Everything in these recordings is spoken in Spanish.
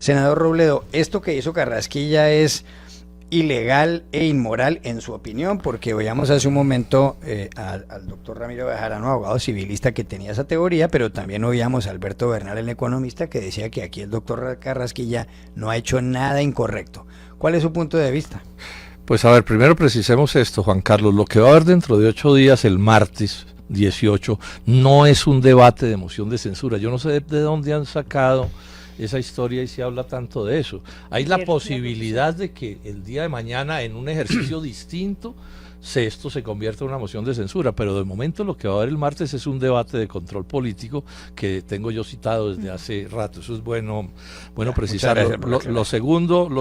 Senador Robledo, esto que hizo Carrasquilla es ilegal e inmoral en su opinión, porque oíamos hace un momento al doctor Ramiro Bejarano, abogado civilista, que tenía esa teoría, pero también oíamos a Alberto Bernal, el economista, que decía que aquí el doctor Carrasquilla no ha hecho nada incorrecto. ¿Cuál es su punto de vista? Pues a ver, primero precisemos esto, Juan Carlos, lo que va a haber dentro de 8 días, el martes 18, no es un debate de moción de censura. Yo no sé de dónde han sacado esa historia y se habla tanto de eso. Hay la posibilidad de que el día de mañana, en un ejercicio distinto, esto se convierta en una moción de censura, pero de momento lo que va a haber el martes es un debate de control político que tengo yo citado desde hace rato. Eso es bueno precisarlo. Lo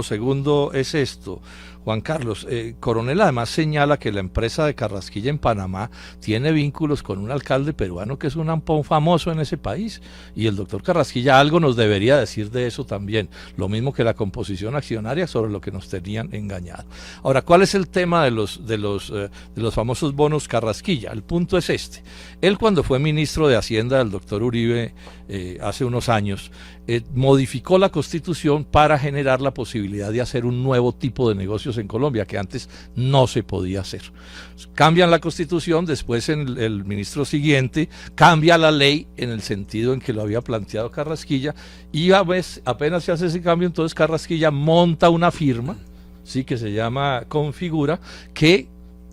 segundo es esto. Juan Carlos, Coronel además señala que la empresa de Carrasquilla en Panamá tiene vínculos con un alcalde peruano que es un ampón famoso en ese país, y el doctor Carrasquilla algo nos debería decir de eso también, lo mismo que la composición accionaria sobre lo que nos tenían engañado. Ahora, ¿cuál es el tema de los famosos bonos Carrasquilla? El punto es este. Él, cuando fue ministro de Hacienda del doctor Uribe hace unos años, modificó la Constitución para generar la posibilidad de hacer un nuevo tipo de negocios en Colombia que antes no se podía hacer. Cambian la Constitución, después en el ministro siguiente cambia la ley en el sentido en que lo había planteado Carrasquilla, y apenas se hace ese cambio, entonces Carrasquilla monta una firma, sí, que se llama Configura, que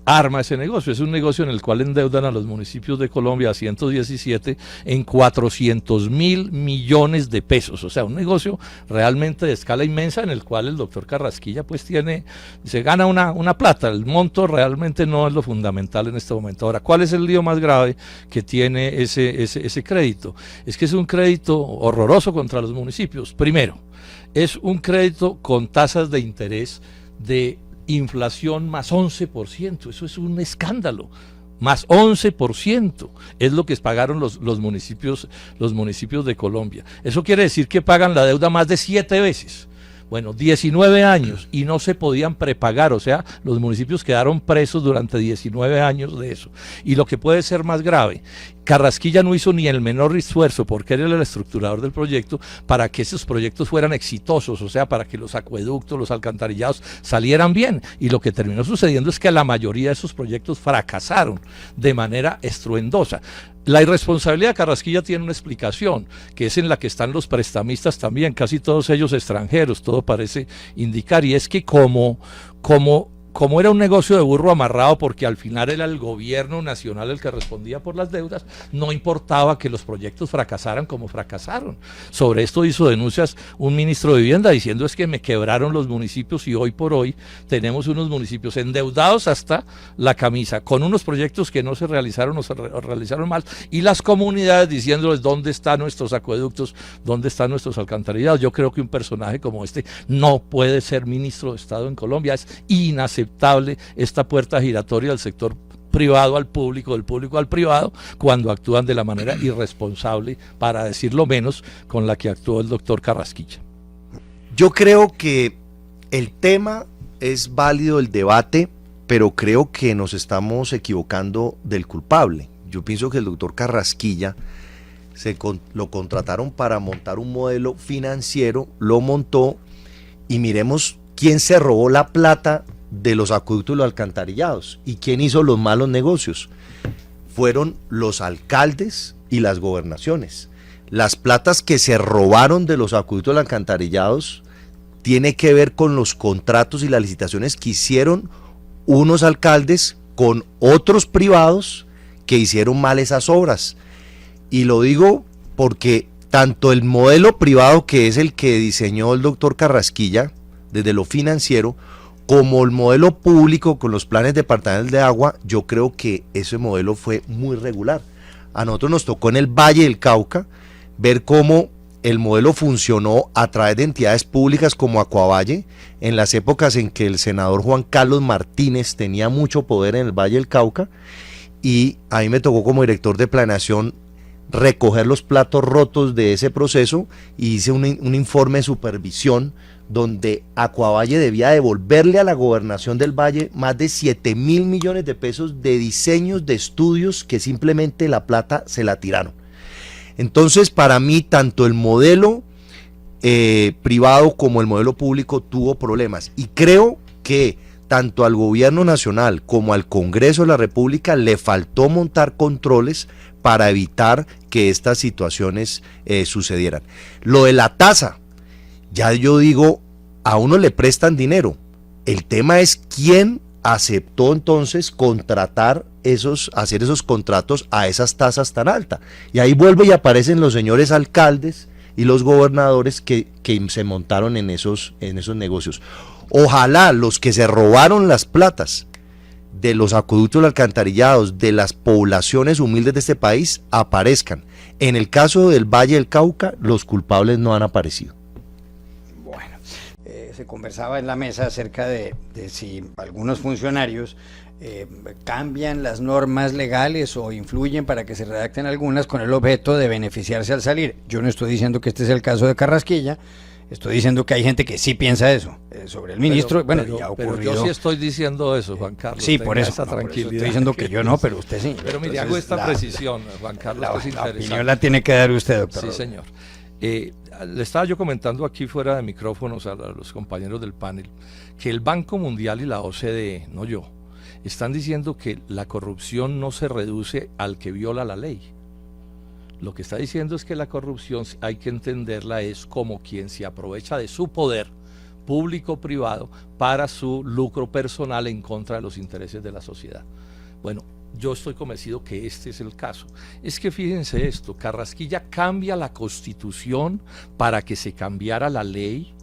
arma ese negocio. Es un negocio en el cual endeudan a los municipios de Colombia, a 117, en 400.000 millones de pesos. O sea, un negocio realmente de escala inmensa, en el cual el doctor Carrasquilla pues se gana una plata. El monto realmente no es lo fundamental en este momento. Ahora, ¿cuál es el lío más grave que tiene ese crédito? Es que es un crédito horroroso contra los municipios. Primero, es un crédito con tasas de interés de inflación más 11%, eso es un escándalo, más 11% es lo que pagaron los municipios de Colombia. Eso quiere decir que pagan la deuda más de 7 veces. Bueno, 19 años y no se podían prepagar, o sea, los municipios quedaron presos durante 19 años de eso. Y lo que puede ser más grave, Carrasquilla no hizo ni el menor esfuerzo, porque él era el estructurador del proyecto, para que esos proyectos fueran exitosos, o sea, para que los acueductos, los alcantarillados salieran bien. Y lo que terminó sucediendo es que la mayoría de esos proyectos fracasaron de manera estruendosa. La irresponsabilidad de Carrasquilla tiene una explicación, que es en la que están los prestamistas también, casi todos ellos extranjeros, todo parece indicar, y es que como era un negocio de burro amarrado, porque al final era el gobierno nacional el que respondía por las deudas, no importaba que los proyectos fracasaran como fracasaron. Sobre esto hizo denuncias un ministro de Vivienda diciendo: es que me quebraron los municipios, y hoy por hoy tenemos unos municipios endeudados hasta la camisa, con unos proyectos que no se realizaron o se realizaron mal, y las comunidades diciéndoles dónde están nuestros acueductos, dónde están nuestros alcantarillados. Yo creo que un personaje como este no puede ser ministro de Estado en Colombia. Es inaceptable esta puerta giratoria del sector privado al público, del público al privado, cuando actúan de la manera irresponsable, para decirlo menos, con la que actuó el doctor Carrasquilla. Yo creo que el tema es válido, el debate, pero creo que nos estamos equivocando del culpable. Yo pienso que el doctor Carrasquilla lo contrataron para montar un modelo financiero, lo montó, y miremos quién se robó la plata de los acueductos y los alcantarillados, y quién hizo los malos negocios. Fueron los alcaldes y las gobernaciones. Las platas que se robaron de los acueductos y los alcantarillados tiene que ver con los contratos y las licitaciones que hicieron unos alcaldes con otros privados que hicieron mal esas obras. Y lo digo porque tanto el modelo privado, que es el que diseñó el doctor Carrasquilla desde lo financiero, como el modelo público con los planes departamentales de agua, yo creo que ese modelo fue muy regular. A nosotros nos tocó en el Valle del Cauca ver cómo el modelo funcionó a través de entidades públicas como Acuavalle, en las épocas en que el senador Juan Carlos Martínez tenía mucho poder en el Valle del Cauca, y a mí me tocó como director de planeación recoger los platos rotos de ese proceso, y hice un informe de supervisión donde Acuavalle debía devolverle a la gobernación del Valle más de 7.000 millones de pesos de diseños, de estudios, que simplemente la plata se la tiraron. Entonces, para mí, tanto el modelo privado como el modelo público tuvo problemas. Y creo que tanto al gobierno nacional como al Congreso de la República le faltó montar controles para evitar que estas situaciones sucedieran. Lo de la tasa, ya yo digo, a uno le prestan dinero. El tema es quién aceptó entonces hacer esos contratos a esas tasas tan altas. Y ahí vuelve y aparecen los señores alcaldes y los gobernadores que se montaron en esos negocios. Ojalá los que se robaron las platas de los acueductos alcantarillados de las poblaciones humildes de este país aparezcan. En el caso del Valle del Cauca, los culpables no han aparecido. Bueno, se conversaba en la mesa acerca de si algunos funcionarios cambian las normas legales o influyen para que se redacten algunas con el objeto de beneficiarse al salir. Yo no estoy diciendo que este es el caso de Carrasquilla, estoy diciendo que hay gente que sí piensa eso sobre el ministro. Ya ha ocurrido. Pero yo sí estoy diciendo eso, Juan Carlos. Sí, por eso, estoy diciendo que yo no, pero usted sí. Pero mire, hago esta precisión, Juan Carlos, que es interesante. La opinión la tiene que dar usted, doctor. Sí, señor. Le estaba yo comentando aquí fuera de micrófonos a los compañeros del panel que el Banco Mundial y la OCDE, no yo, están diciendo que la corrupción no se reduce al que viola la ley. Lo que está diciendo es que la corrupción hay que entenderla es como quien se aprovecha de su poder público-privado para su lucro personal en contra de los intereses de la sociedad. Bueno, yo estoy convencido que este es el caso. Es que fíjense esto, Carrasquilla cambia la Constitución para que se cambiara la ley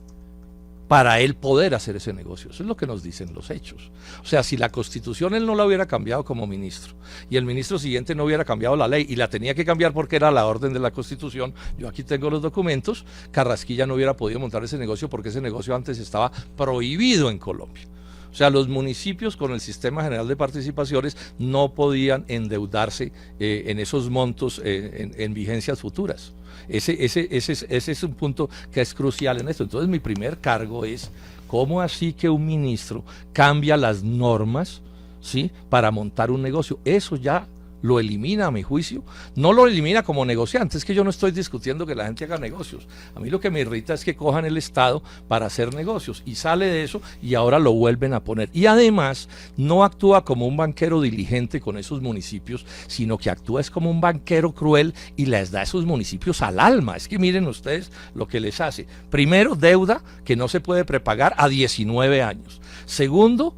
para él poder hacer ese negocio. Eso es lo que nos dicen los hechos. O sea, si la Constitución él no la hubiera cambiado como ministro y el ministro siguiente no hubiera cambiado la ley y la tenía que cambiar porque era la orden de la Constitución, yo aquí tengo los documentos, Carrasquilla no hubiera podido montar ese negocio porque ese negocio antes estaba prohibido en Colombia. O sea, los municipios con el Sistema General de Participaciones no podían endeudarse en esos montos en vigencias futuras. Ese es un punto que es crucial en esto. Entonces mi primer cargo es, ¿cómo así que un ministro cambia las normas, ¿sí?, para montar un negocio? Eso ya lo elimina, a mi juicio. No lo elimina como negociante, es que yo no estoy discutiendo que la gente haga negocios. A mí lo que me irrita es que cojan el Estado para hacer negocios y sale de eso y ahora lo vuelven a poner. Y además no actúa como un banquero diligente con esos municipios, sino que actúa es como un banquero cruel y les da a esos municipios al alma. Es que miren ustedes lo que les hace. Primero, deuda que no se puede prepagar a 19 años. Segundo,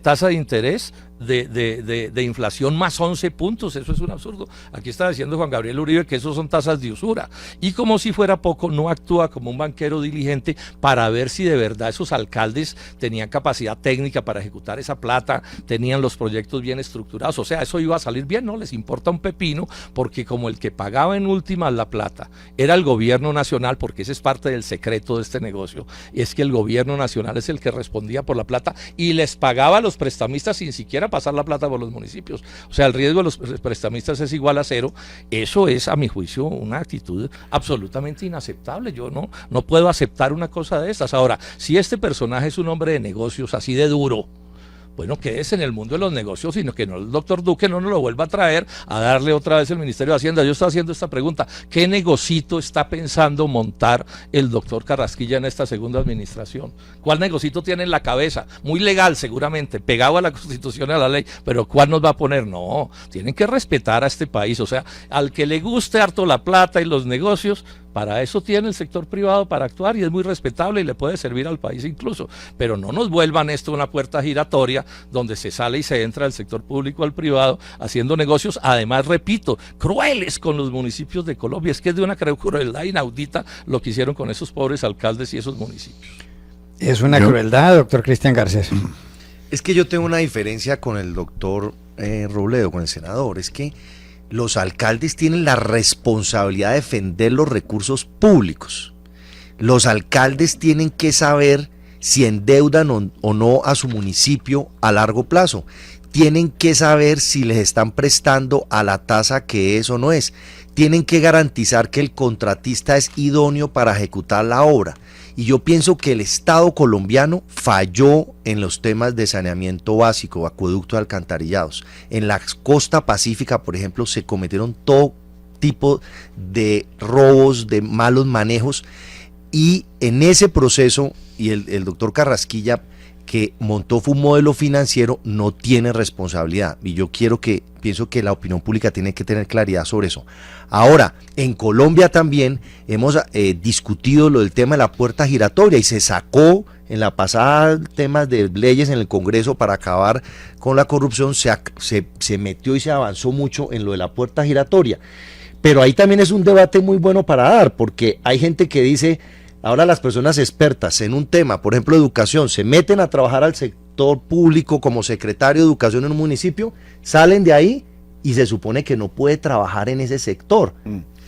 tasa de interés de inflación más 11 puntos, eso es un absurdo. Aquí está diciendo Juan Gabriel Uribe que eso son tasas de usura. Y como si fuera poco, no actúa como un banquero diligente para ver si de verdad esos alcaldes tenían capacidad técnica para ejecutar esa plata, tenían los proyectos bien estructurados. O sea, eso iba a salir bien, no les importa un pepino, porque como el que pagaba en últimas la plata era el gobierno nacional, porque ese es parte del secreto de este negocio, es que el gobierno nacional es el que respondía por la plata y les pagaba a los prestamistas sin siquiera pasar la plata por los municipios. O sea, el riesgo de los prestamistas es igual a cero. Eso es, a mi juicio, una actitud absolutamente inaceptable. Yo no puedo aceptar una cosa de estas. Ahora, si este personaje es un hombre de negocios así de duro, bueno, quédese en el mundo de los negocios, sino que no, el doctor Duque no nos lo vuelva a traer a darle otra vez el Ministerio de Hacienda. Yo estoy haciendo esta pregunta: ¿qué negocito está pensando montar el doctor Carrasquilla en esta segunda administración? ¿Cuál negocito tiene en la cabeza? Muy legal seguramente, pegado a la Constitución y a la ley, pero ¿cuál nos va a poner? No, tienen que respetar a este país. O sea, al que le guste harto la plata y los negocios, para eso tiene el sector privado para actuar y es muy respetable y le puede servir al país incluso, pero no nos vuelvan esto una puerta giratoria donde se sale y se entra del sector público al privado haciendo negocios, además, repito, crueles con los municipios de Colombia. Es que es de una crueldad inaudita lo que hicieron con esos pobres alcaldes y esos municipios. Es una crueldad, doctor Cristian Garcés. Es que yo tengo una diferencia con el doctor Robledo, con el senador, es que los alcaldes tienen la responsabilidad de defender los recursos públicos. Los alcaldes tienen que saber si endeudan o no a su municipio a largo plazo. Tienen que saber si les están prestando a la tasa que es o no es. Tienen que garantizar que el contratista es idóneo para ejecutar la obra. Y yo pienso que el Estado colombiano falló en los temas de saneamiento básico, acueductos, alcantarillados. En la costa pacífica, por ejemplo, se cometieron todo tipo de robos, de malos manejos. y en ese proceso, y el doctor Carrasquilla, que montó fue un modelo financiero, no tiene responsabilidad. Y yo pienso que la opinión pública tiene que tener claridad sobre eso. Ahora, en Colombia también hemos discutido lo del tema de la puerta giratoria y se sacó en la pasada temas de leyes en el Congreso para acabar con la corrupción, se metió y se avanzó mucho en lo de la puerta giratoria. Pero ahí también es un debate muy bueno para dar, porque hay gente que dice, ahora las personas expertas en un tema, por ejemplo educación, se meten a trabajar al sector público como secretario de educación en un municipio, salen de ahí y se supone que no puede trabajar en ese sector.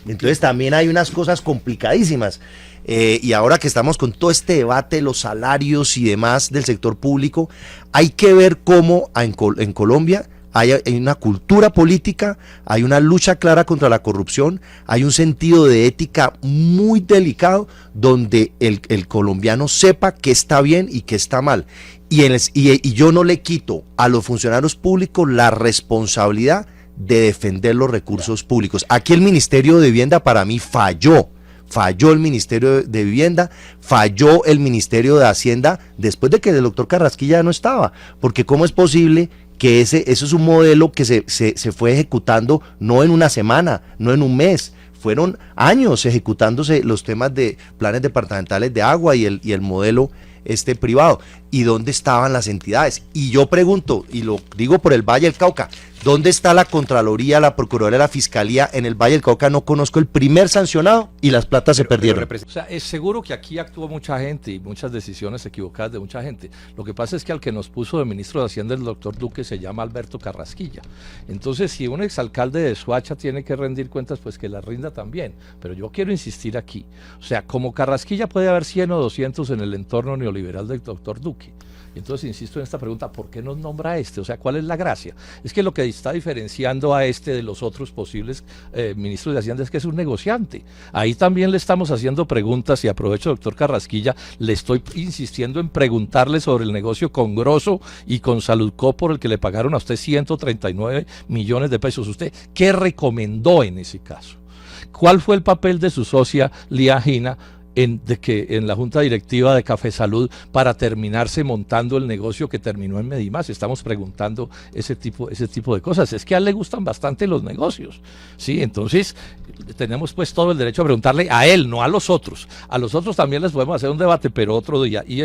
Entonces también hay unas cosas complicadísimas. Y ahora que estamos con todo este debate de los salarios y demás del sector público, hay que ver cómo en Colombia hay una cultura política, hay una lucha clara contra la corrupción, hay un sentido de ética muy delicado donde el colombiano sepa qué está bien y qué está mal. Y yo no le quito a los funcionarios públicos la responsabilidad de defender los recursos públicos. Aquí el Ministerio de Vivienda para mí falló el Ministerio de Vivienda, falló el Ministerio de Hacienda después de que el doctor Carrasquilla no estaba, porque ¿cómo es posible que eso es un modelo que se fue ejecutando no en una semana, no en un mes? Fueron años ejecutándose los temas de planes departamentales de agua y el modelo privado. ¿Y dónde estaban las entidades? Y yo pregunto, y lo digo por el Valle del Cauca, ¿dónde está la Contraloría, la Procuraduría, la Fiscalía? En el Valle del Cauca no conozco el primer sancionado y las platas se perdieron. O sea, es seguro que aquí actuó mucha gente y muchas decisiones equivocadas de mucha gente. Lo que pasa es que al que nos puso de ministro de Hacienda el doctor Duque se llama Alberto Carrasquilla. Entonces, si un exalcalde de Soacha tiene que rendir cuentas, pues que las rinda también. Pero yo quiero insistir aquí. O sea, como Carrasquilla puede haber 100 o 200 en el entorno neoliberal del doctor Duque. Y entonces insisto en esta pregunta, ¿por qué nos nombra a este? O sea, ¿cuál es la gracia? Es que lo que está diferenciando a este de los otros posibles ministros de Hacienda es que es un negociante. Ahí también le estamos haciendo preguntas y aprovecho, doctor Carrasquilla, le estoy insistiendo en preguntarle sobre el negocio con Grosso y con Saludco por el que le pagaron a usted 139 millones de pesos. ¿Usted qué recomendó en ese caso? ¿Cuál fue el papel de su socia Lía Gina en la junta directiva de Café Salud para terminarse montando el negocio que terminó en Medimás? Estamos preguntando ese tipo de cosas. Es que a él le gustan bastante los negocios, ¿sí? Entonces tenemos pues todo el derecho a preguntarle a él, no a los otros. A los otros también les podemos hacer un debate, pero otro día. Y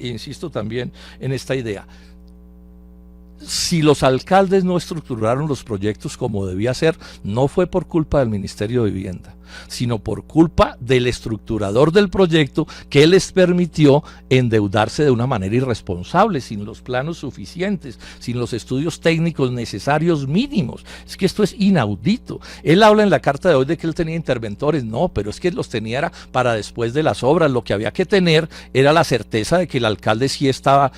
insisto también en esta idea. Si los alcaldes no estructuraron los proyectos como debía ser, no fue por culpa del Ministerio de Vivienda, sino por culpa del estructurador del proyecto que les permitió endeudarse de una manera irresponsable, sin los planos suficientes, sin los estudios técnicos necesarios mínimos. Es que esto es inaudito. Él habla en la carta de hoy de que él tenía interventores, no, pero es que los tenía era para después de las obras. Lo que había que tener era la certeza de que el alcalde sí estaba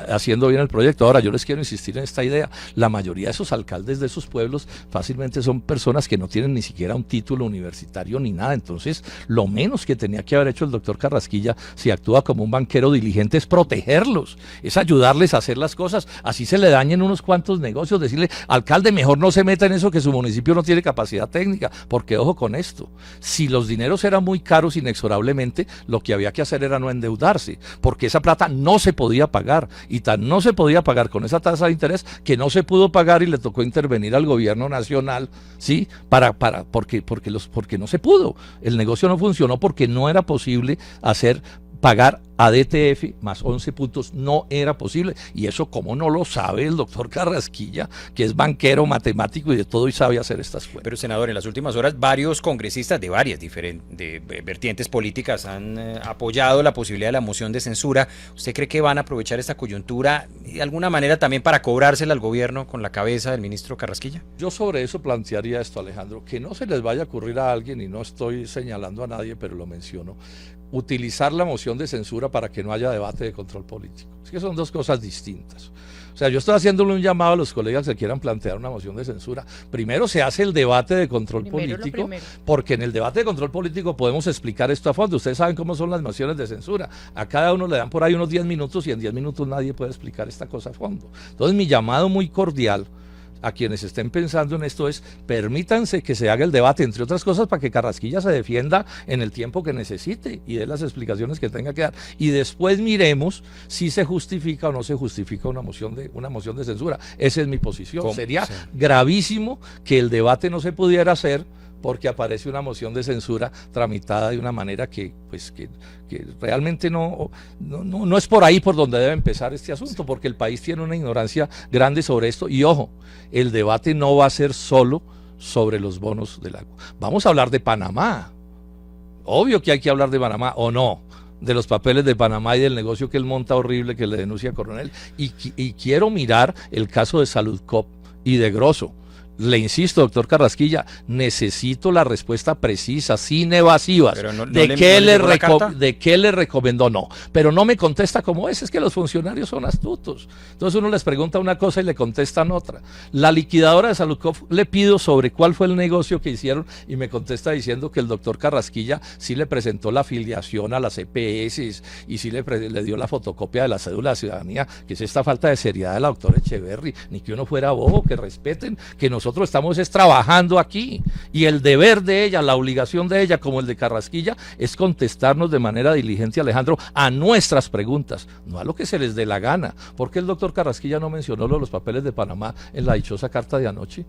haciendo bien el proyecto. Ahora, yo les quiero insistir en esta idea. La mayoría de esos alcaldes de esos pueblos fácilmente son personas que no tienen ni siquiera un título universitario ni nada. Entonces, lo menos que tenía que haber hecho el doctor Carrasquilla, si actúa como un banquero diligente, es protegerlos, es ayudarles a hacer las cosas, así se le dañen unos cuantos negocios, decirle, alcalde, mejor no se meta en eso, que su municipio no tiene capacidad técnica, porque ojo con esto, si los dineros eran muy caros inexorablemente, lo que había que hacer era no endeudarse, porque esa plata no se podía pagar, y tan no se podía pagar con esa tasa de interés que no se pudo pagar y le tocó intervenir al gobierno nacional, ¿sí? Porque no se pudo. El negocio no funcionó porque no era posible pagar a DTF más 11 puntos, no era posible. Y eso, ¿cómo no lo sabe el doctor Carrasquilla, que es banquero, matemático y de todo y sabe hacer estas cuentas? Pero, senador, en las últimas horas varios congresistas de varias vertientes políticas han apoyado la posibilidad de la moción de censura. ¿Usted cree que van a aprovechar esta coyuntura de alguna manera también para cobrársela al gobierno con la cabeza del ministro Carrasquilla? Yo sobre eso plantearía esto, Alejandro, que no se les vaya a ocurrir a alguien, y no estoy señalando a nadie, pero lo menciono, utilizar la moción de censura para que no haya debate de control político. Es que son dos cosas distintas. O sea, yo estoy haciéndole un llamado a los colegas que quieran plantear una moción de censura. Primero se hace el debate de control político, porque en el debate de control político podemos explicar esto a fondo. Ustedes saben cómo son las mociones de censura. A cada uno le dan por ahí unos 10 minutos y en 10 minutos nadie puede explicar esta cosa a fondo. Entonces mi llamado muy cordial a quienes estén pensando en esto es, permítanse que se haga el debate, entre otras cosas, para que Carrasquilla se defienda en el tiempo que necesite y dé las explicaciones que tenga que dar. Y después miremos si se justifica o no se justifica una moción de censura. Esa es mi posición. ¿Cómo? Sería Sí. gravísimo que el debate no se pudiera hacer porque aparece una moción de censura tramitada de una manera que realmente no es por ahí por donde debe empezar este asunto, porque el país tiene una ignorancia grande sobre esto. Y ojo, el debate no va a ser solo sobre los bonos del agua. Vamos a hablar de Panamá. Obvio que hay que hablar de Panamá, ¿o no? De los papeles de Panamá y del negocio que él monta horrible que le denuncia a Coronel. Y quiero mirar el caso de Saludcop y de Grosso. Le insisto, doctor Carrasquilla, necesito la respuesta precisa, sin evasivas. Pero ¿De qué le recomendó? No, pero no me contesta como es que los funcionarios son astutos. Entonces uno les pregunta una cosa y le contestan otra. La liquidadora de Saludcop le pido sobre cuál fue el negocio que hicieron y me contesta diciendo que el doctor Carrasquilla sí le presentó la afiliación a las EPS y sí le dio la fotocopia de la cédula de ciudadanía, que es esta falta de seriedad de la doctora Echeverry, ni que uno fuera bobo, que respeten, que nosotros estamos trabajando aquí y el deber de ella, la obligación de ella como el de Carrasquilla es contestarnos de manera diligente, Alejandro, a nuestras preguntas, no a lo que se les dé la gana. ¿Por qué el doctor Carrasquilla no mencionó los papeles de Panamá en la dichosa carta de anoche?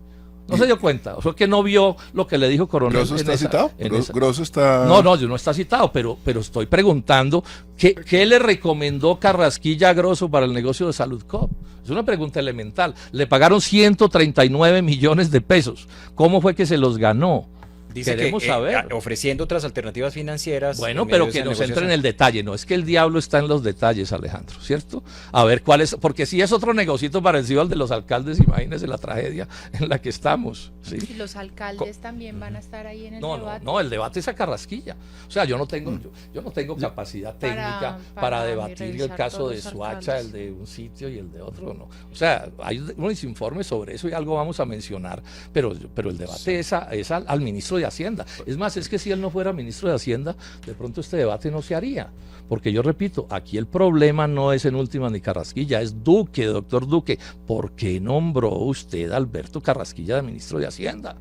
No se dio cuenta, o sea que no vio lo que le dijo Coronel. ¿Grosso está citado? ¿Grosso está...? No está citado, pero estoy preguntando ¿qué le recomendó Carrasquilla a Grosso para el negocio de Saludcop? Es una pregunta elemental. Le pagaron 139 millones de pesos. ¿Cómo fue que se los ganó? Dice Queremos que saber. ofreciendo otras alternativas financieras. Bueno, pero que nos entre en el detalle. No es que el diablo está en los detalles, Alejandro, ¿cierto? A ver cuál es, porque si es otro negocito parecido al de los alcaldes, imagínense la tragedia en la que estamos. ¿Sí? Y los alcaldes también van a estar ahí en el debate. No, el debate es a Carrasquilla. O sea, yo no tengo capacidad técnica para debatir el caso de Suacha, el de un sitio y el de otro, no. O sea, hay unos informes sobre eso y algo vamos a mencionar, pero el debate es al ministro de Hacienda. Es más, es que si él no fuera ministro de Hacienda, de pronto este debate no se haría. Porque yo repito, aquí el problema no es en última ni Carrasquilla, es Duque, doctor Duque. ¿Por qué nombró usted a Alberto Carrasquilla de ministro de Hacienda?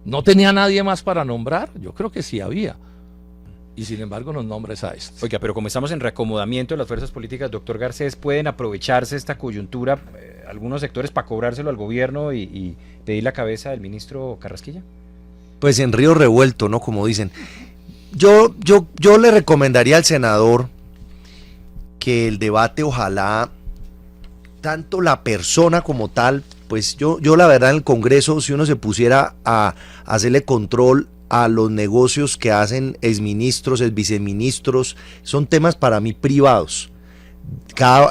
¿No tenía nadie más para nombrar? Yo creo que sí había. Y sin embargo nos nombres a este. Oiga, pero como estamos en reacomodamiento de las fuerzas políticas, doctor Garcés, ¿pueden aprovecharse esta coyuntura algunos sectores para cobrárselo al gobierno y pedir la cabeza del ministro Carrasquilla? Pues en río revuelto, ¿no? Como dicen. Yo le recomendaría al senador que el debate, ojalá, tanto la persona como tal, pues yo la verdad en el Congreso, si uno se pusiera a hacerle control a los negocios que hacen exministros, exviceministros, son temas para mí privados.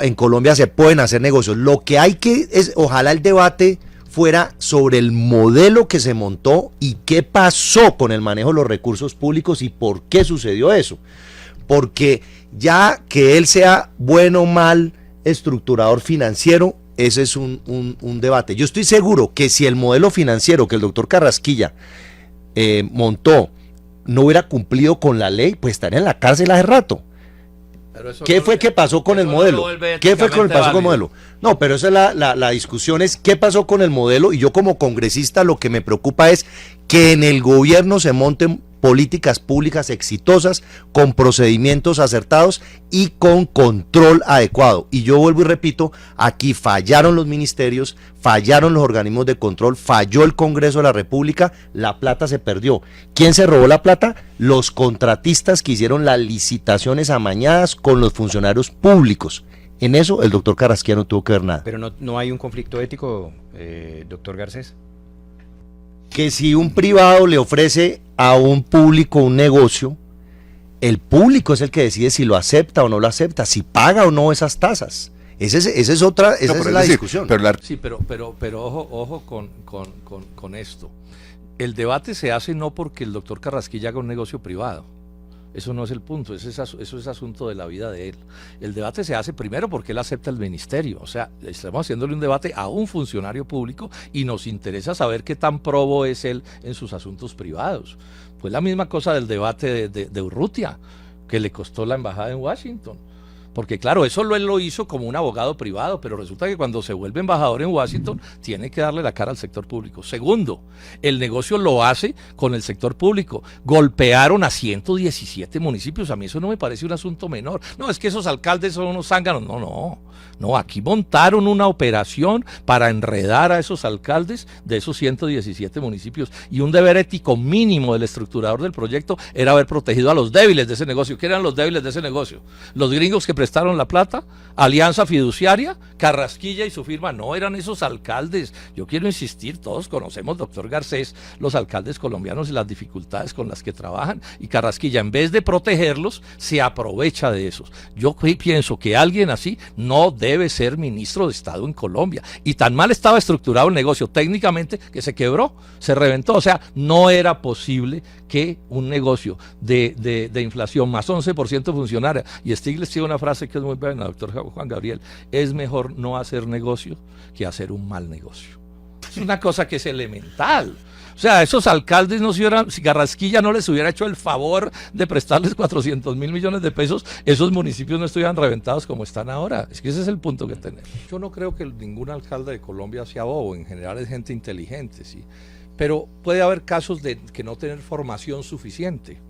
En Colombia se pueden hacer negocios. Lo que hay que es, ojalá el debate fuera sobre el modelo que se montó y qué pasó con el manejo de los recursos públicos y por qué sucedió eso. Porque ya que él sea bueno o mal estructurador financiero, ese es un debate. Yo estoy seguro que si el modelo financiero que el doctor Carrasquilla montó no hubiera cumplido con la ley, pues estaría en la cárcel hace rato. ¿Qué fue que pasó con el modelo? ¿Qué fue que pasó con el modelo? No, pero esa es la discusión, es qué pasó con el modelo, y yo como congresista lo que me preocupa es que en el gobierno se monten políticas públicas exitosas, con procedimientos acertados y con control adecuado. Y yo vuelvo y repito, aquí fallaron los ministerios, fallaron los organismos de control, falló el Congreso de la República, la plata se perdió. ¿Quién se robó la plata? Los contratistas que hicieron las licitaciones amañadas con los funcionarios públicos. En eso el doctor Carrasquilla no tuvo que ver nada. Pero no hay un conflicto ético, doctor Garcés. Que si un privado le ofrece a un público un negocio, el público es el que decide si lo acepta o no lo acepta, si paga o no esas tasas. Esa es la discusión. Sí, pero ojo con esto. El debate se hace no porque el doctor Carrasquilla haga un negocio privado. Eso no es el punto, eso es asunto de la vida de él. El debate se hace primero porque él acepta el ministerio, o sea, estamos haciéndole un debate a un funcionario público y nos interesa saber qué tan probo es él en sus asuntos privados. Pues la misma cosa del debate de Urrutia, que le costó la embajada en Washington. Porque claro, eso él lo hizo como un abogado privado, pero resulta que cuando se vuelve embajador en Washington, tiene que darle la cara al sector público. Segundo, el negocio lo hace con el sector público. Golpearon a 117 municipios, a mí eso no me parece un asunto menor. No, es que esos alcaldes son unos zánganos. No, aquí montaron una operación para enredar a esos alcaldes de esos 117 municipios, y un deber ético mínimo del estructurador del proyecto era haber protegido a los débiles de ese negocio. ¿Qué eran los débiles de ese negocio? Los gringos que prestaron la plata, Alianza Fiduciaria, Carrasquilla y su firma. No eran esos alcaldes. Yo quiero insistir, todos conocemos, doctor Garcés, los alcaldes colombianos y las dificultades con las que trabajan, y Carrasquilla, en vez de protegerlos, se aprovecha de esos. Yo pienso que alguien así no debe ser ministro de Estado en Colombia, y tan mal estaba estructurado el negocio técnicamente que se quebró, se reventó. O sea, no era posible que un negocio de inflación más 11% funcionara. Y Stiglitz tiene una frase que es muy buena, doctor Juan Gabriel: es mejor no hacer negocio que hacer un mal negocio. Es una cosa que es elemental. O sea, esos alcaldes no se hubieran, si Carrasquilla no les hubiera hecho el favor de prestarles 400 mil millones de pesos, esos municipios no estuvieran reventados como están ahora. Es que ese es el punto que tenemos. Yo no creo que ningún alcalde de Colombia sea bobo, en general es gente inteligente, sí. Pero puede haber casos de que no tener formación suficiente,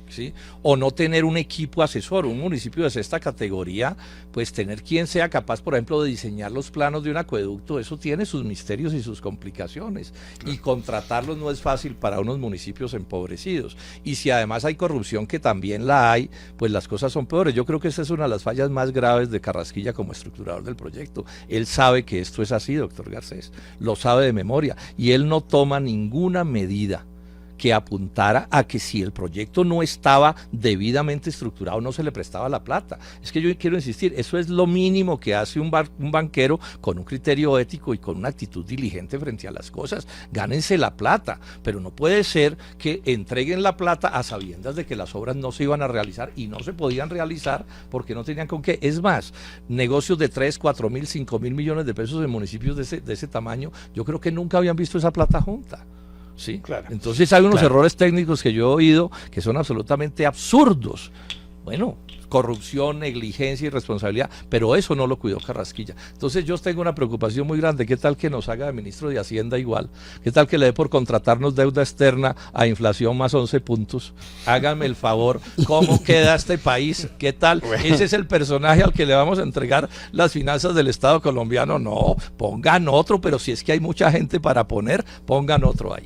¿sí? O no tener un equipo asesor. Un municipio de esta categoría, pues tener quien sea capaz, por ejemplo, de diseñar los planos de un acueducto, eso tiene sus misterios y sus complicaciones, y contratarlos no es fácil para unos municipios empobrecidos. Y si además hay corrupción, que también la hay, pues las cosas son peores. Yo creo que esa es una de las fallas más graves de Carrasquilla como estructurador del proyecto. Él sabe que esto es así, doctor Garcés, lo sabe de memoria, y él no toma ninguna medida que apuntara a que si el proyecto no estaba debidamente estructurado, no se le prestaba la plata. Es que yo quiero insistir, eso es lo mínimo que hace un banquero con un criterio ético y con una actitud diligente frente a las cosas. Gánense la plata, pero no puede ser que entreguen la plata a sabiendas de que las obras no se iban a realizar, y no se podían realizar porque no tenían con qué. Es más, negocios de 3, 4 mil, 5 mil millones de pesos en municipios de ese tamaño, yo creo que nunca habían visto esa plata junta. Sí, claro. Entonces hay unos errores técnicos que yo he oído que son absolutamente absurdos. Bueno, corrupción, negligencia y responsabilidad, pero eso no lo cuidó Carrasquilla. Entonces yo tengo una preocupación muy grande. ¿Qué tal que nos haga de ministro de Hacienda igual? ¿Qué tal que le dé por contratarnos deuda externa a inflación más 11 puntos? Háganme el favor, ¿cómo queda este país? ¿Qué tal? ¿Ese es el personaje al que le vamos a entregar las finanzas del Estado colombiano? No, pongan otro, pero si es que hay mucha gente para poner, pongan otro ahí.